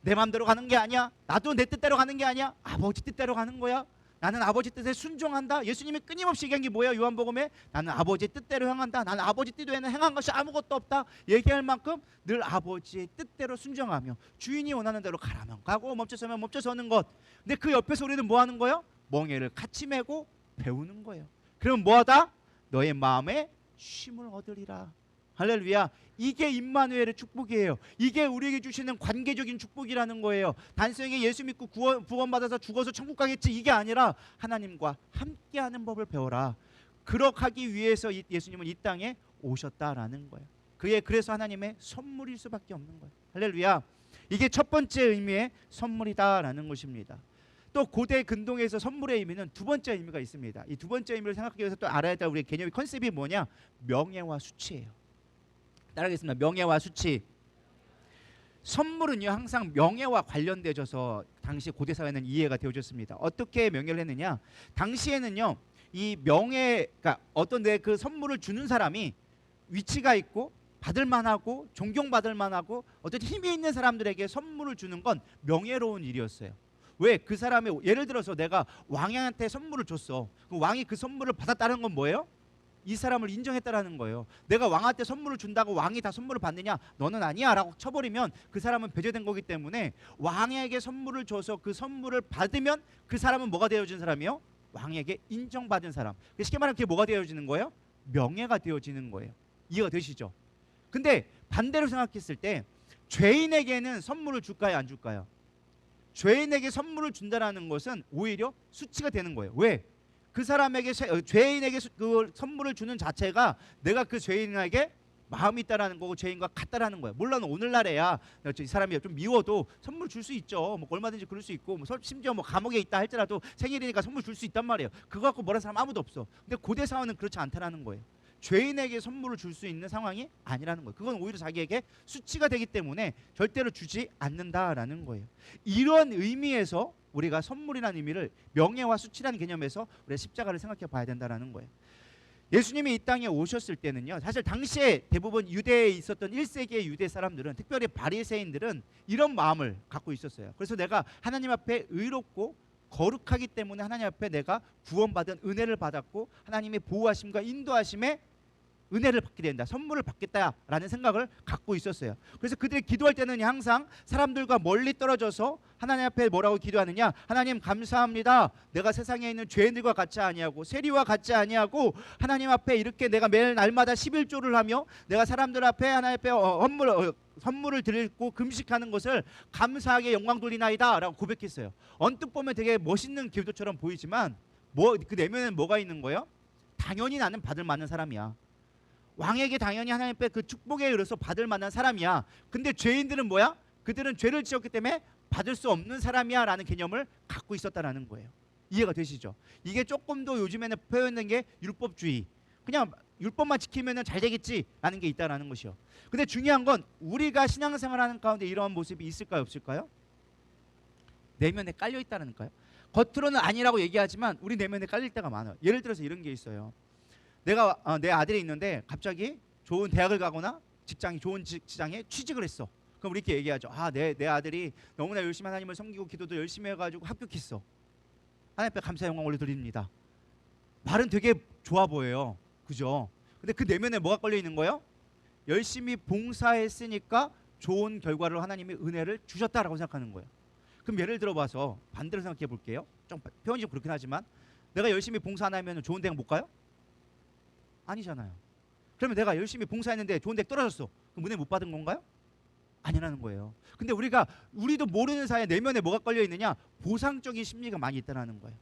내 마음대로 가는 게 아니야. 나도 내 뜻대로 가는 게 아니야. 아버지 뜻대로 가는 거야. 나는 아버지 뜻에 순종한다. 예수님이 끊임없이 얘기한 게 뭐예요? 요한복음에 나는 아버지 뜻대로 행한다. 나는 아버지 뜻 외에는 행한 것이 아무것도 없다. 얘기할 만큼 늘 아버지의 뜻대로 순종하며 주인이 원하는 대로 가라면 가고 멈춰서면 멈춰서는 것. 근데 그 옆에서 우리는 뭐 하는 거예요? 멍에를 같이 메고 배우는 거예요. 그럼 뭐하다? 너의 마음에 쉼을 얻으리라. 할렐루야. 이게 임마누엘의 축복이에요. 이게 우리에게 주시는 관계적인 축복이라는 거예요. 단순히 예수 믿고 구원받아서 죽어서 천국 가겠지 이게 아니라 하나님과 함께하는 법을 배워라. 그렇게 위해서 예수님은 이 땅에 오셨다라는 거예요. 그래서 하나님의 선물일 수밖에 없는 거예요. 할렐루야. 이게 첫 번째 의미의 선물이다라는 것입니다. 또 고대 근동에서 선물의 의미는 두 번째 의미가 있습니다. 이 두 번째 의미를 생각하기 위해서 또 알아야 될 우리의 개념의 컨셉이 뭐냐? 명예와 수치예요. 따라하겠습니다. 명예와 수치. 선물은요 항상 명예와 관련되어져서 당시 고대 사회는 이해가 되어졌습니다. 어떻게 명예를 했느냐? 당시에는요 이 명예, 그러니까 어떤 내 그 선물을 주는 사람이 위치가 있고 받을 만하고 존경받을 만하고 어떤 힘이 있는 사람들에게 선물을 주는 건 명예로운 일이었어요. 왜? 그 사람이 예를 들어서 내가 왕한테 선물을 줬어. 그 왕이 그 선물을 받았다는 건 뭐예요? 이 사람을 인정했다라는 거예요. 내가 왕한테 선물을 준다고 왕이 다 선물을 받느냐? 너는 아니야 라고 쳐버리면 그 사람은 배제된 거기 때문에 왕에게 선물을 줘서 그 선물을 받으면 그 사람은 뭐가 되어진 사람이요? 왕에게 인정받은 사람. 쉽게 말하면 그게 뭐가 되어지는 거예요? 명예가 되어지는 거예요. 이해가 되시죠? 근데 반대로 생각했을 때 죄인에게는 선물을 줄까요? 안 줄까요? 죄인에게 선물을 준다라는 것은 오히려 수치가 되는 거예요. 왜? 그 사람에게 죄인에게 그 선물을 주는 자체가 내가 그 죄인에게 마음이 있다라는 거고 죄인과 같다라는 거예요. 물론 오늘날에야 이 사람이 좀 미워도 선물 줄 수 있죠. 뭐 얼마든지 그럴 수 있고 심지어 뭐 감옥에 있다 할지라도 생일이니까 선물 줄 수 있단 말이에요. 그거 갖고 뭐라는 사람 아무도 없어. 근데 고대 사회는 그렇지 않다라는 거예요. 죄인에게 선물을 줄 수 있는 상황이 아니라는 거예요. 그건 오히려 자기에게 수치가 되기 때문에 절대로 주지 않는다라는 거예요. 이런 의미에서 우리가 선물이라는 의미를 명예와 수치라는 개념에서 우리가 십자가를 생각해 봐야 된다라는 거예요. 예수님이 이 땅에 오셨을 때는요. 사실 당시에 대부분 유대에 있었던 1세기의 유대 사람들은 특별히 바리새인들은 이런 마음을 갖고 있었어요. 그래서 내가 하나님 앞에 의롭고 거룩하기 때문에 하나님 앞에 내가 구원받은 은혜를 받았고 하나님의 보호하심과 인도하심에 은혜를 받게 된다, 선물을 받겠다라는 생각을 갖고 있었어요. 그래서 그들이 기도할 때는 항상 사람들과 멀리 떨어져서 하나님 앞에 뭐라고 기도하느냐, 하나님 감사합니다, 내가 세상에 있는 죄인들과 같이 아니하고 세리와 같이 아니하고 하나님 앞에 이렇게 내가 매일 날마다 11조를 하며 내가 사람들 앞에 하나님 앞에 선물을 드리고 금식하는 것을 감사하게 영광 돌리나이다 라고 고백했어요. 언뜻 보면 되게 멋있는 기도처럼 보이지만 그 내면에는 뭐가 있는 거예요? 당연히 나는 받을 만한 사람이야. 왕에게 당연히 하나님 앞에 그 축복에 의해서 받을 만한 사람이야. 근데 죄인들은 뭐야? 그들은 죄를 지었기 때문에 받을 수 없는 사람이야 라는 개념을 갖고 있었다라는 거예요. 이해가 되시죠? 이게 조금 더 요즘에는 표현된 게 율법주의, 그냥 율법만 지키면 잘 되겠지 라는 게 있다라는 것이요. 근데 중요한 건 우리가 신앙생활하는 가운데 이러한 모습이 있을까요, 없을까요? 내면에 깔려 있다는 거예요. 겉으로는 아니라고 얘기하지만 우리 내면에 깔릴 때가 많아요. 예를 들어서 이런 게 있어요. 내가 내 아들이 있는데 갑자기 좋은 대학을 가거나 좋은 직장에 취직을 했어. 그럼 우리 이렇게 얘기하죠. 내 아들이 너무나 열심히 하나님을 섬기고 기도도 열심히 해가지고 합격했어. 하나님 앞에 감사 영광 올려드립니다. 말은 되게 좋아 보여요. 그죠? 근데 그 내면에 뭐가 걸려 있는 거예요? 열심히 봉사했으니까 좋은 결과를 하나님이 은혜를 주셨다라고 생각하는 거예요. 그럼 예를 들어봐서 반대로 생각해 볼게요. 좀 표현이 좀 그렇긴 하지만 내가 열심히 봉사 안 하면 좋은 대학 못 가요? 아니잖아요. 그러면 내가 열심히 봉사했는데 좋은 대학 떨어졌어. 그럼 은혜 못 받은 건가요? 아니라는 거예요. 근데 우리도 모르는 사이에 내면에 뭐가 걸려 있느냐? 보상적인 심리가 많이 있다는 거예요.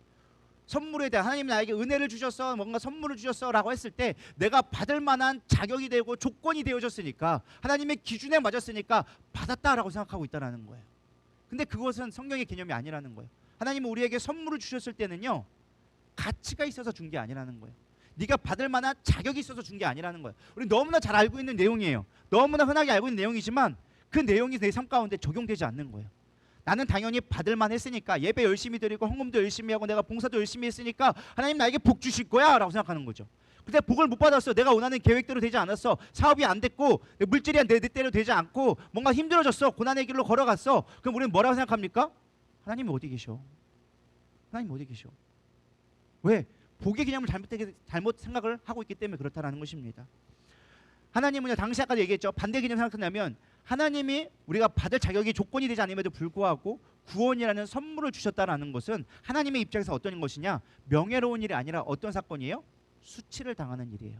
선물에 대한, 하나님 나에게 은혜를 주셨어, 뭔가 선물을 주셨어 라고 했을 때 내가 받을 만한 자격이 되고 조건이 되어졌으니까, 하나님의 기준에 맞았으니까 받았다라고 생각하고 있다는 거예요. 근데 그것은 성경의 개념이 아니라는 거예요. 하나님은 우리에게 선물을 주셨을 때는요, 가치가 있어서 준 게 아니라는 거예요. 네가 받을 만한 자격이 있어서 준 게 아니라는 거예요. 우리 너무나 잘 알고 있는 내용이에요. 너무나 흔하게 알고 있는 내용이지만 그 내용이 내 삶 가운데 적용되지 않는 거예요. 나는 당연히 받을 만 했으니까, 예배 열심히 드리고 헌금도 열심히 하고 내가 봉사도 열심히 했으니까 하나님 나에게 복 주실 거야 라고 생각하는 거죠. 근데 복을 못 받았어. 내가 원하는 계획대로 되지 않았어. 사업이 안 됐고 물질이 내 뜻대로 되지 않고 뭔가 힘들어졌어. 고난의 길로 걸어갔어. 그럼 우리는 뭐라고 생각합니까? 하나님이 어디 계셔? 하나님 어디 계셔? 왜? 복의 개념을 잘못 생각을 하고 있기 때문에 그렇다는 것입니다. 하나님은요, 당시 아까도 얘기했죠. 반대 개념 생각한다면 하나님이 우리가 받을 자격이 조건이 되지 않음에도 불구하고 구원이라는 선물을 주셨다는 것은 하나님의 입장에서 어떤 것이냐? 명예로운 일이 아니라 어떤 사건이에요? 수치를 당하는 일이에요.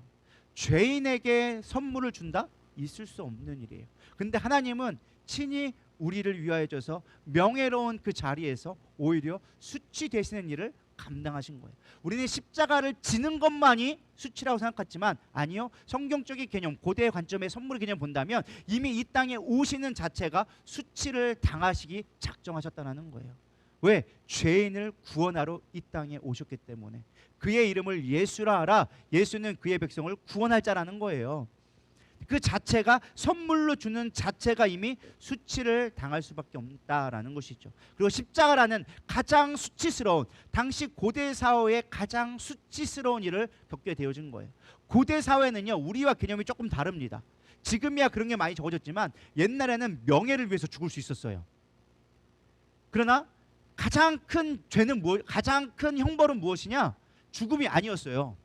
죄인에게 선물을 준다? 있을 수 없는 일이에요. 근데 하나님은 친히 우리를 위하여 줘서 명예로운 그 자리에서 오히려 수치 되시는 일을 감당하신 거예요. 우리는 십자가를 지는 것만이 수치라고 생각했지만 아니요. 성경적인 개념, 고대의 관점의 선물의 개념 본다면 이미 이 땅에 오시는 자체가 수치를 당하시기 작정하셨다는 거예요. 왜? 죄인을 구원하러 이 땅에 오셨기 때문에. 그의 이름을 예수라 하라. 예수는 그의 백성을 구원할 자라는 거예요. 그 자체가, 선물로 주는 자체가 이미 수치를 당할 수밖에 없다라는 것이죠. 그리고 십자가라는 가장 수치스러운, 당시 고대 사회의 가장 수치스러운 일을 겪게 되어진 거예요. 고대 사회는요, 우리와 개념이 조금 다릅니다. 지금이야 그런 게 많이 적어졌지만 옛날에는 명예를 위해서 죽을 수 있었어요. 그러나 가장 큰 죄는 가장 큰 형벌은 무엇이냐? 죽음이 아니었어요.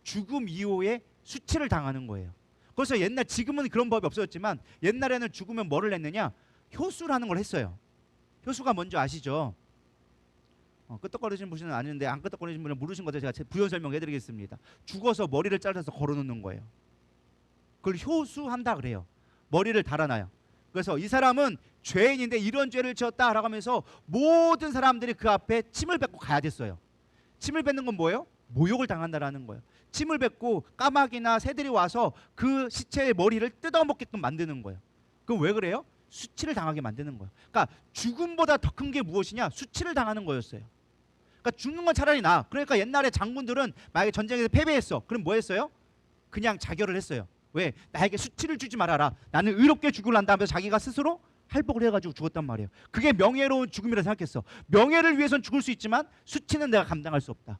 죽음 이후에 수치를 당하는 거예요. 그래서 지금은 그런 법이 없어졌지만 옛날에는 죽으면 뭐를 했느냐? 효수라는 걸 했어요. 효수가 뭔지 아시죠? 끄떡거리시는 분은 아는데 안 끄떡거리시는 분은 모르신 것을 제가 부연 설명해드리겠습니다. 죽어서 머리를 잘라서 걸어놓는 거예요. 그걸 효수한다 그래요. 머리를 달아놔요. 그래서 이 사람은 죄인인데 이런 죄를 지었다라고 하면서 모든 사람들이 그 앞에 침을 뱉고 가야 됐어요. 침을 뱉는 건 뭐예요? 모욕을 당한다라는 거예요. 침을 뱉고 까마귀나 새들이 와서 그 시체의 머리를 뜯어먹게끔 만드는 거예요. 그럼 왜 그래요? 수치를 당하게 만드는 거예요. 그러니까 죽음보다 더 큰 게 무엇이냐? 수치를 당하는 거였어요. 그러니까 죽는 건 차라리 나아. 그러니까 옛날에 장군들은 만약에 전쟁에서 패배했어. 그럼 뭐 했어요? 그냥 자결을 했어요. 왜? 나에게 수치를 주지 말아라. 나는 의롭게 죽을란다 하면서 자기가 스스로 할복을 해가지고 죽었단 말이에요. 그게 명예로운 죽음이라 생각했어. 명예를 위해서는 죽을 수 있지만 수치는 내가 감당할 수 없다.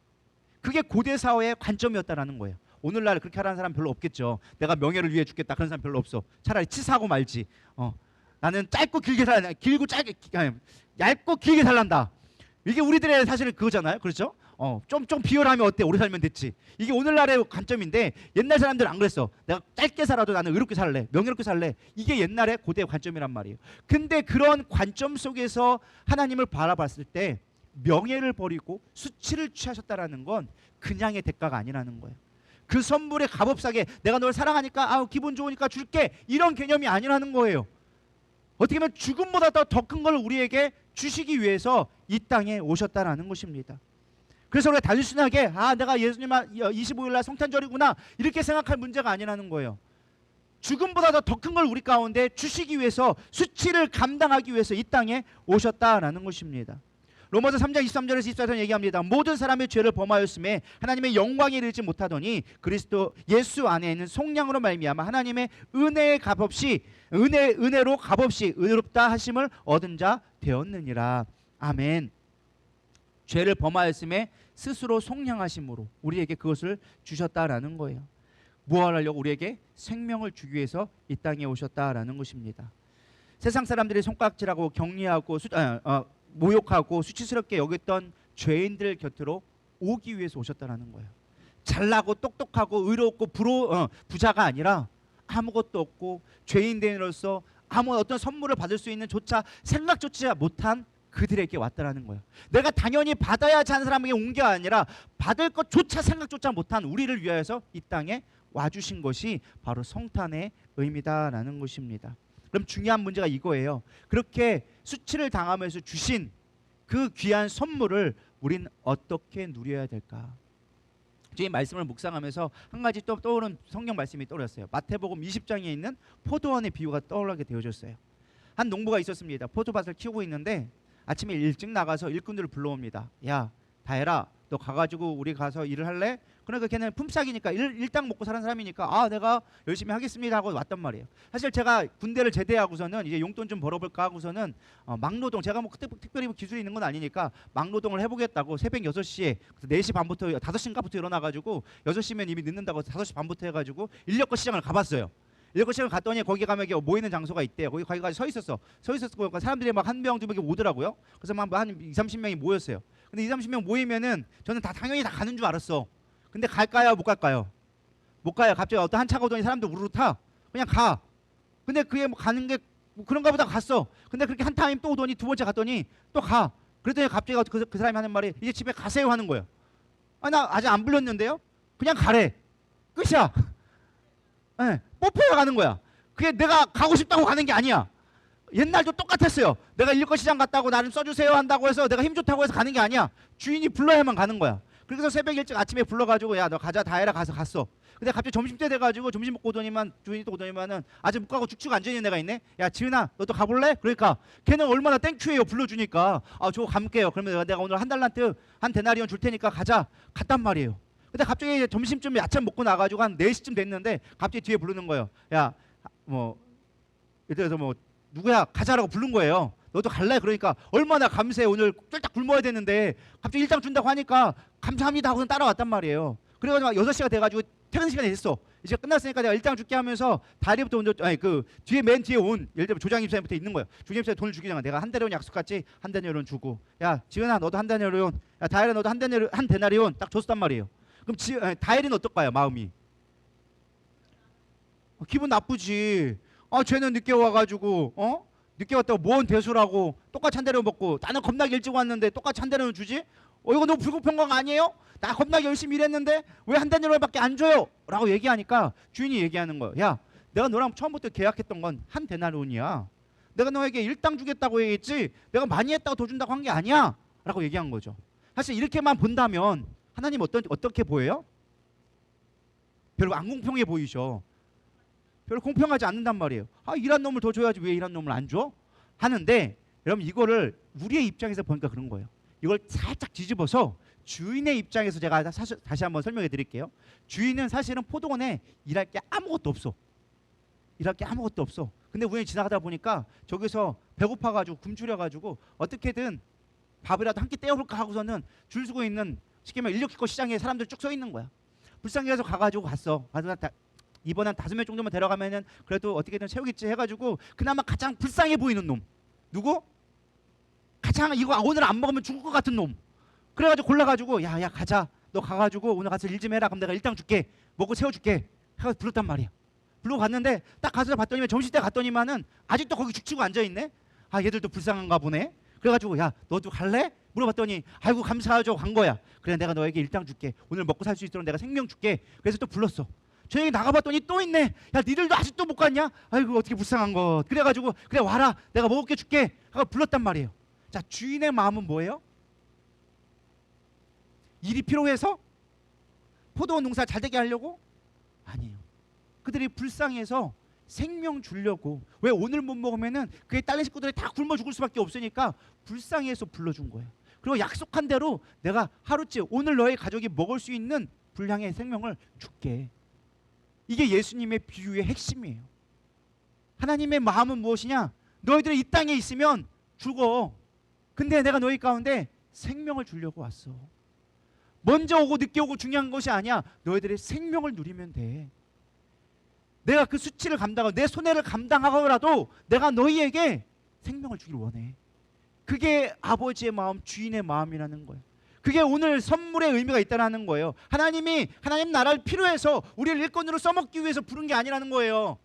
그게 고대 사회의 관점이었다라는 거예요. 오늘날 그렇게 하라는 사람 별로 없겠죠. 내가 명예를 위해 죽겠다 그런 사람 별로 없어. 차라리 치사하고 말지. 나는 짧고 길게 얇고 길게 살란다. 이게 우리들의 사실은 그거잖아요. 그렇죠? 좀 비열하면 어때? 오래 살면 됐지. 이게 오늘날의 관점인데 옛날 사람들은 안 그랬어. 내가 짧게 살아도 나는 의롭게 살래, 명예롭게 살래. 이게 옛날의 고대 관점이란 말이에요. 근데 그런 관점 속에서 하나님을 바라봤을 때 명예를 버리고 수치를 취하셨다라는 건 그냥의 대가가 아니라는 거예요. 그 선물에 값없하게 내가 널 사랑하니까 기분 좋으니까 줄게, 이런 개념이 아니라는 거예요. 어떻게 보면 죽음보다 더 큰 걸 우리에게 주시기 위해서 이 땅에 오셨다라는 것입니다. 그래서 우리가 단순하게 내가 예수님 25일 날 성탄절이구나 이렇게 생각할 문제가 아니라는 거예요. 죽음보다 더 큰 걸 우리 가운데 주시기 위해서, 수치를 감당하기 위해서 이 땅에 오셨다라는 것입니다. 로마서 3장 23절에서 24절 얘기합니다. 모든 사람의 죄를 범하였음에 하나님의 영광에 이르지 못하더니 그리스도 예수 안에 있는 속량으로 말미암아 하나님의 은혜의 값없이 은혜로 값없이 의롭다 하심을 얻은 자 되었느니라. 아멘. 죄를 범하였음에 스스로 속량하심으로 우리에게 그것을 주셨다라는 거예요. 무엇을 하려고? 우리에게 생명을 주기 위해서 이 땅에 오셨다라는 것입니다. 세상 사람들이 손가락질하고 격리하고 모욕하고 수치스럽게 여겼던 죄인들 곁으로 오기 위해서 오셨다라는 거예요. 잘나고 똑똑하고 의롭고 부자가 아니라 아무것도 없고 죄인들로서 아무 어떤 선물을 받을 수 있는 조차 생각조차 못한 그들에게 왔다라는 거예요. 내가 당연히 받아야지 하는 사람에게 온 게 아니라 받을 것조차 생각조차 못한 우리를 위하여서 이 땅에 와주신 것이 바로 성탄의 의미다라는 것입니다. 그럼 중요한 문제가 이거예요. 그렇게 수치를 당하면서 주신 그 귀한 선물을 우린 어떻게 누려야 될까? 이 말씀을 묵상하면서 한 가지 또 떠오른 성경 말씀이 떠올랐어요. 마태복음 20장에 있는 포도원의 비유가 떠오르게 되어졌어요. 한 농부가 있었습니다. 포도밭을 키우고 있는데 아침에 일찍 나가서 일꾼들을 불러옵니다. 야, 다혜라, 너 가가지고 우리 가서 일을 할래? 그러니까 걔는 품삯이니까 일당 먹고 사는 사람이니까 내가 열심히 하겠습니다 하고 왔단 말이에요. 사실 제가 군대를 제대하고서는 이제 용돈 좀 벌어볼까 하고서는 막노동, 제가 뭐 특별히 기술이 있는 건 아니니까 막노동을 해보겠다고 새벽 6시에 4시 반부터 5시인가부터 일어나가지고 6시면 이미 늦는다고 5시 반부터 해가지고 인력거 시장을 가봤어요. 인력거 시장을 갔더니 거기 가면 모이는 장소가 있대요. 거기까지 서 있었고 사람들이 막 한 명 두 명 오더라고요. 그래서 막 한 20-30명이 모였어요. 근데 20-30명 모이면은 저는 당연히 다 가는 줄 알았어. 근데 갈까요? 못 갈까요? 못 가요. 갑자기 어떤 한 차가 오더니 사람들 우르르 타. 그냥 가. 근데 그게 뭐 가는 게 뭐 그런가 보다 갔어. 근데 그렇게 한 타임 또 오더니 두 번째 갔더니 또 가. 그랬더니 갑자기 그 사람이 하는 말이 이제 집에 가세요 하는 거예요. 나 아직 안 불렸는데요? 그냥 가래. 끝이야. 네, 뽀뽀해 가는 거야. 그게 내가 가고 싶다고 가는 게 아니야. 옛날도 똑같았어요. 내가 일거 시장 갔다고 나를 써주세요 한다고 해서 내가 힘 좋다고 해서 가는 게 아니야. 주인이 불러야만 가는 거야. 그래서 새벽 일찍 아침에 불러가지고 야 너 가자 다해라 가서 갔어. 근데 갑자기 점심때 돼가지고 점심 먹고 오더니만 주인이 또 오더니만은 아직 못 가고 쭉쭉 앉아있는 애가 있네. 야 지은아 너 또 가볼래? 그러니까 걔는 얼마나 땡큐해요. 불러주니까 저거 갈게요. 그러면 내가 오늘 한 달란트 한 데나리온 줄 테니까 가자. 갔단 말이에요. 근데 갑자기 점심쯤에 야채 먹고 나가지고 한 4시쯤 됐는데 갑자기 뒤에 부르는 거예요. 야 뭐 예를 들어서 뭐 누구야 가자라고 부른 거예요. 너도 갈래? 그러니까 얼마나 감사해. 오늘 쫄딱 굶어야 되는데 갑자기 일당 준다고 하니까 감사합니다 하고는 따라왔단 말이에요. 그래가지고 막 6시가 돼가지고 퇴근 시간이 됐어. 이제 끝났으니까 내가 일당 줄게 하면서 다리부터 먼저 그 뒤에 맨 뒤에 온 예를 들면 조장 입사부터 있는 거예요. 조장 입사에 돈을 주기 전에 내가 한 데나리온 약속같이 한 데나리온 주고 야 지은아 너도 한 데나리온 야 다혜라 너도 한 데나리온 딱 줬단 말이에요. 그럼 다혜리는 어떨까요? 마음이 기분 나쁘지. 쟤는 늦게 와가지고 늦게 왔다고 뭔 대수라고 똑같이 한 대를 먹고 나는 겁나게 일찍 왔는데 똑같이 한 대를 주지? 이거 너무 불공평한 거 아니에요? 나 겁나게 열심히 일했는데 왜 한 데나리온밖에 안 줘요? 라고 얘기하니까 주인이 얘기하는 거예요. 야 내가 너랑 처음부터 계약했던 건 한 데나리온이야. 내가 너에게 일당 주겠다고 얘기했지 내가 많이 했다고 더 준다고 한 게 아니야 라고 얘기한 거죠. 사실 이렇게만 본다면 하나님 어떻게 보여요? 별로 안 공평해 보이죠. 별로 공평하지 않는단 말이에요. 일한 놈을 더 줘야지 왜 일한 놈을 안 줘? 하는데 여러분 이거를 우리의 입장에서 보니까 그런 거예요. 이걸 살짝 뒤집어서 주인의 입장에서 제가 다시 한번 설명해 드릴게요. 주인은 사실은 포도원에 일할 게 아무것도 없어. 일할 게 아무것도 없어. 근데 우연히 지나가다 보니까 저기서 배고파가지고 굶주려가지고 어떻게든 밥이라도 한 끼 떼어볼까 하고서는 줄 서고 있는 쉽게 말하면 인력기껏 시장에 사람들 쭉 서 있는 거야. 불쌍히 해서 가가지고 갔어. 이번에 한 5명 정도만 데려가면은 그래도 어떻게든 채우겠지 해가지고 그나마 가장 불쌍해 보이는 놈. 누구? 가장 이거 오늘 안 먹으면 죽을 것 같은 놈. 그래가지고 골라가지고 야 가자. 너 가가지고 오늘 가서 일 좀 해라. 그럼 내가 일당 줄게. 먹고 채워줄게. 해서 불렀단 말이야. 불러 갔는데 딱 가서 봤더니 점심때 갔더니만은 아직도 거기 죽치고 앉아있네. 아 얘들도 불쌍한가 보네. 그래가지고 야 너도 갈래? 물어봤더니 아이고 감사하죠. 간 거야. 그래 내가 너에게 일당 줄게. 오늘 먹고 살 수 있도록 내가 생명 줄게. 그래서 또 불렀어. 저녁에 나가봤더니 또 있네. 야 니들도 아직도 못 갔냐? 아이고 어떻게 불쌍한 것. 그래가지고 그래 와라. 내가 먹을 게 줄게. 하고 불렀단 말이에요. 자 주인의 마음은 뭐예요? 일이 필요해서? 포도 농사 잘 되게 하려고? 아니에요. 그들이 불쌍해서 생명 주려고. 왜 오늘 못 먹으면은 그의 딸린 식구들이 다 굶어 죽을 수밖에 없으니까 불쌍해서 불러준 거예요. 그리고 약속한 대로 내가 하루치 오늘 너의 가족이 먹을 수 있는 분량의 생명을 줄게. 이게 예수님의 비유의 핵심이에요. 하나님의 마음은 무엇이냐? 너희들이 이 땅에 있으면 죽어. 근데 내가 너희 가운데 생명을 주려고 왔어. 먼저 오고 늦게 오고 중요한 것이 아니야. 너희들의 생명을 누리면 돼. 내가 그 수치를 감당하고 내 손해를 감당하고라도 내가 너희에게 생명을 주길 원해. 그게 아버지의 마음, 주인의 마음이라는 거예요. 그게 오늘 선물의 의미가 있다는 거예요. 하나님 나라를 필요해서 우리를 일꾼으로 써먹기 위해서 부른 게 아니라는 거예요.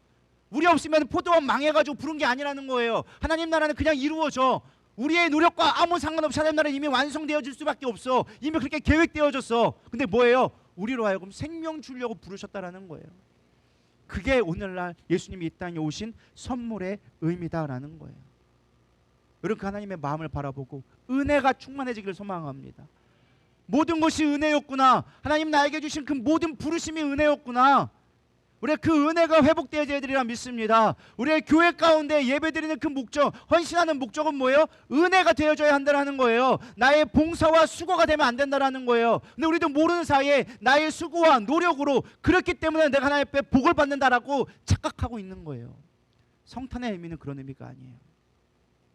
우리 없으면 포도원 망해가지고 부른 게 아니라는 거예요. 하나님 나라는 그냥 이루어져. 우리의 노력과 아무 상관없이 하나님 나라는 이미 완성되어질 수밖에 없어. 이미 그렇게 계획되어졌어. 근데 뭐예요? 우리로 하여금 생명 주려고 부르셨다라는 거예요. 그게 오늘날 예수님이 이 땅에 오신 선물의 의미다라는 거예요. 여러분 그 하나님의 마음을 바라보고 은혜가 충만해지기를 소망합니다. 모든 것이 은혜였구나. 하나님 나에게 주신 그 모든 부르심이 은혜였구나. 우리가 그 은혜가 회복되어야 되리라 믿습니다. 우리의 교회 가운데 예배드리는 그 목적, 헌신하는 목적은 뭐예요? 은혜가 되어져야 한다는 거예요. 나의 봉사와 수고가 되면 안 된다는 거예요. 근데 우리도 모르는 사이에 나의 수고와 노력으로 그렇기 때문에 내가 하나님 앞에 복을 받는다라고 착각하고 있는 거예요. 성탄의 의미는 그런 의미가 아니에요.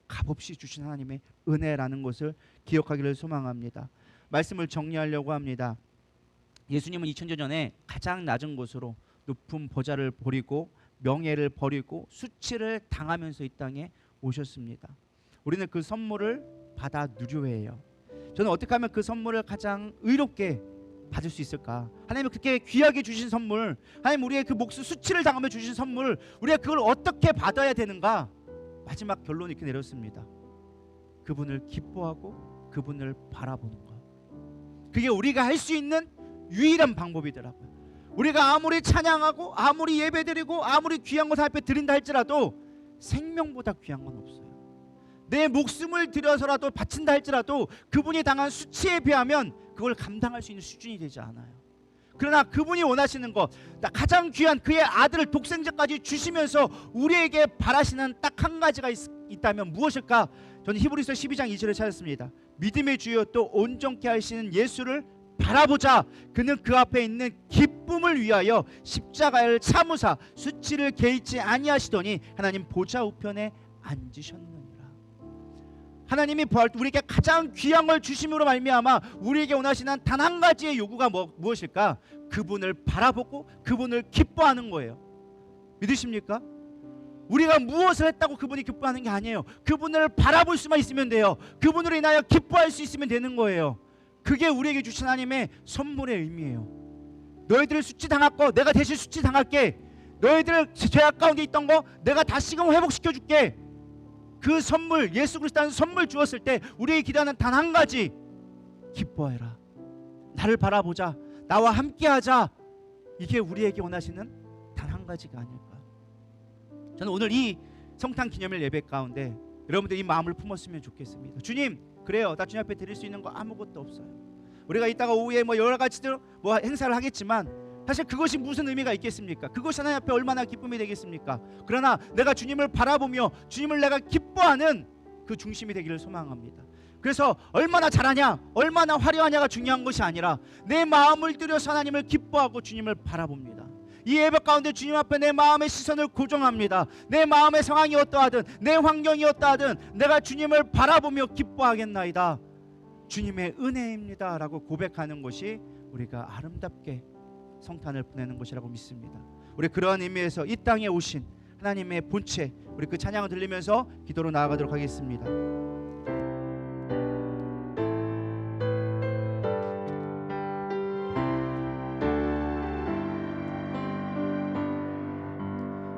값없이 주신 하나님의 은혜라는 것을 기억하기를 소망합니다. 말씀을 정리하려고 합니다. 예수님은 2000년 전에 가장 낮은 곳으로 높은 보좌를 버리고 명예를 버리고 수치를 당하면서 이 땅에 오셨습니다. 우리는 그 선물을 받아 누려야 해요. 저는 어떻게 하면 그 선물을 가장 의롭게 받을 수 있을까? 하나님은 그렇게 귀하게 주신 선물, 하나님 우리의 그 몫을 수치를 당하며 주신 선물, 우리가 그걸 어떻게 받아야 되는가? 마지막 결론이 이렇게 내렸습니다. 그분을 기뻐하고 그분을 바라보는 것. 그게 우리가 할 수 있는 유일한 방법이더라고요. 우리가 아무리 찬양하고 아무리 예배드리고 아무리 귀한 것 앞에 드린다 할지라도 생명보다 귀한 건 없어요. 내 목숨을 들여서라도 바친다 할지라도 그분이 당한 수치에 비하면 그걸 감당할 수 있는 수준이 되지 않아요. 그러나 그분이 원하시는 것, 가장 귀한 그의 아들을 독생자까지 주시면서 우리에게 바라시는 딱 한 가지가 있다면 무엇일까? 저는 히브리서 12장 2절을 찾았습니다. 믿음의 주여 또 온전케 하시는 예수를 바라보자. 그는 그 앞에 있는 기쁨을 위하여 십자가를 참으사 수치를 개의치 아니하시더니 하나님 보좌 우편에 앉으셨느니라. 하나님이 우리에게 가장 귀한 걸 주심으로 말미암아 우리에게 원하시는 단 한 가지의 요구가 무엇일까? 그분을 바라보고 그분을 기뻐하는 거예요. 믿으십니까? 우리가 무엇을 했다고 그분이 기뻐하는 게 아니에요. 그분을 바라볼 수만 있으면 돼요. 그분으로 인하여 기뻐할 수 있으면 되는 거예요. 그게 우리에게 주신 하나님의 선물의 의미예요. 너희들 수치 당했고 내가 대신 수치 당할게. 너희들 죄악 가운데 있던 거 내가 다시금 회복시켜 줄게. 그 선물, 예수 그리스도라는 선물 주었을 때 우리에게 기도하는 단 한 가지, 기뻐해라. 나를 바라보자. 나와 함께하자. 이게 우리에게 원하시는 단 한 가지가 아닐까. 저는 오늘 이 성탄 기념일 예배 가운데 여러분들 이 마음을 품었으면 좋겠습니다. 주님, 그래요. 나 주님 앞에 드릴 수 있는 거 아무것도 없어요. 우리가 이따가 오후에 여러 가지들 행사를 하겠지만 사실 그것이 무슨 의미가 있겠습니까? 그것이 하나님 앞에 얼마나 기쁨이 되겠습니까? 그러나 내가 주님을 바라보며 주님을 내가 기뻐하는 그 중심이 되기를 소망합니다. 그래서 얼마나 잘하냐, 얼마나 화려하냐가 중요한 것이 아니라 내 마음을 들여서 하나님을 기뻐하고 주님을 바라봅니다. 이 예배 가운데 주님 앞에 내 마음의 시선을 고정합니다. 내 마음의 상황이 어떠하든 내 환경이 어떠하든 내가 주님을 바라보며 기뻐하겠나이다. 주님의 은혜입니다 라고 고백하는 것이 우리가 아름답게 성탄을 보내는 것이라고 믿습니다. 우리 그러한 의미에서 이 땅에 오신 하나님의 본체, 우리 그 찬양을 들리면서 기도로 나아가도록 하겠습니다.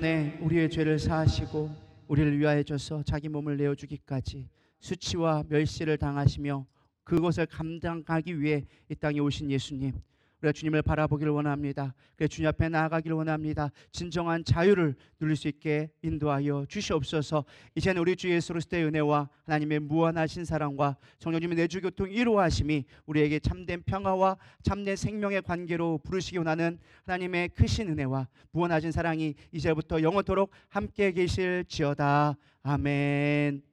전에 우리의 죄를 사하시고 우리를 위하여 줘서 자기 몸을 내어주기까지 수치와 멸시를 당하시며 그것을 감당하기 위해 이 땅에 오신 예수님, 우리가 주님을 바라보기를 원합니다. 그래서 주님 앞에 나아가기를 원합니다. 진정한 자유를 누릴 수 있게 인도하여 주시옵소서. 이제는 우리 주 예수 그리스도의 은혜와 하나님의 무한하신 사랑과 성령님의 내주 교통 이루하심이 우리에게 참된 평화와 참된 생명의 관계로 부르시기 원하는 하나님의 크신 은혜와 무한하신 사랑이 이제부터 영원토록 함께 계실지어다. 아멘.